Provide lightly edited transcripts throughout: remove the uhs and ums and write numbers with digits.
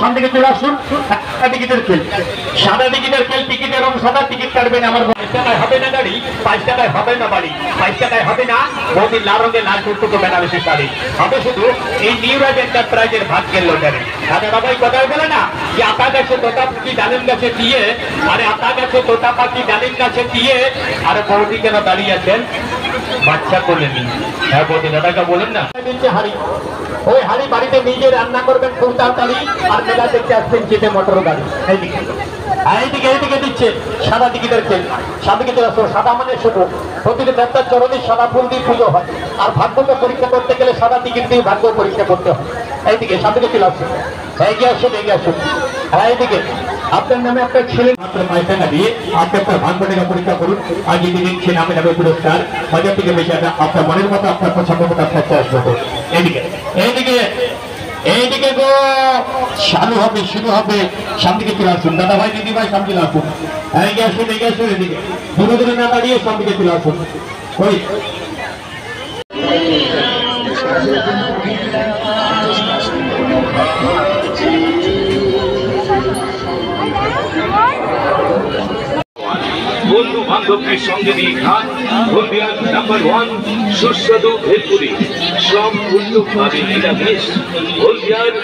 সামনে চলে আসুন। টিকিটের খেল, সাদা টিকিটের খেল, টিকিটের রং সাদা, টিকিট কাটবেন আমার 5 টাকায় হবে না গাড়ি, 5 টাকায় হবে না বাড়ি, 5 টাকায় হবে না বৌদির লাল রঙের লাল টুকটুকো বেনারসি শাড়ি, হবে শুধু এই নিউ রাজ এন্টারপ্রাইজের ভাগ্যের লটারি। দাদা বাবাই কথাই বলে না যে আতা গাছে তোতা পাখি ডালিম গাছে দিয়ে, আরে আতা গাছে তোতা পাখি ডালিম গাছে দিয়ে, আরে বৌদি কেন দাঁড়িয়ে আছেন বাচ্চা কোলে নি? হ্যাঁ বৌদি দাদাকে বলেন না হাড়ি, ওই হাড়ি বাড়িতে নিজে রান্না করবেন খুব তাড়াতাড়ি, আর মেলা দেখতে আসছেন চেটে মোটর গাড়ি। এইদিকে এইদিকে এইদিকে দিচ্ছে সাদা টিকিটের খেল, সাদা টিকিটের সাদা মানে শুধু প্রতিটি দেবতার চরণে সাদা ফুল দিয়ে পুজো হয়, আর ভাগ্যকে পরীক্ষা করতে গেলে সাদা টিকিট দিয়ে ভাগ্য পরীক্ষা করতে হয়। এইদিকে সাদা টিকিট আসছে, এগিয়ে আসুন এগিয়ে আসুন। এইদিকে আপনার নামে আপনার ছেলে মাত্র 5 টাকা দিয়ে আপনি আপনার ভাগ্যটাকে পরীক্ষা করুন, আর যদি দিচ্ছে নামে নামে পুরস্কার 1000 থেকে বেশি আপনার মনের মতো আপনার পছন্দ মতো আপনার চয়েস মতো। এইদিকে এইদিকে এইদিকে গো চালু হবে, শুরু হবে। সামনে দিকে চলে আসুন দাদা ভাই দিদি ভাই, সামনে আসুন, এগিয়ে আসুন এগিয়ে আসুন। এদিকে দূরে দূরে না দাঁড়িয়ে সামনে দিকে চলে আসুন। ওই বন্ধু বান্ধবদের সঙ্গে নিয়ে খান হলদিয়ার নাম্বার 1 সুস্বাদু ভেলপুরি, সম্পূর্ণভাবে নিরামিষ। হলদিয়ার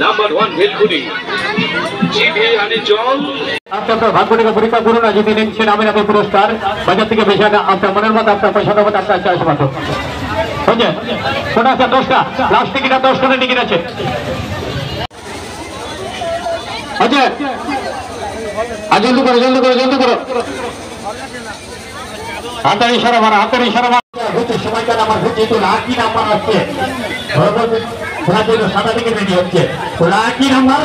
নাম্বার 1 ভেলপুরি, জিভে আনে জল। আপনার ভাগ্যটাকে পরীক্ষা করুন, আর যদি নিচ্ছেন নামে নামে পুরস্কার 1000 থেকে বেশি আপনার মনের মতো আপনার পয়সা মতো আপনার চাষ মতো। বুঝলেন কোনটা আছে? 10টা লাস্ট টিকিট, 10 টাকা টিকিট আছে। আচ্ছা জলদি করো জলদি করো জলদি করো, হাতের ইশারা মারা, হাতের ইশারা মারা। সময়কাল আমার হচ্ছে তো লাকি নাম্বার আসছে, ওরা জন্য সাদা টিকিট রেডি হচ্ছে। Lucky number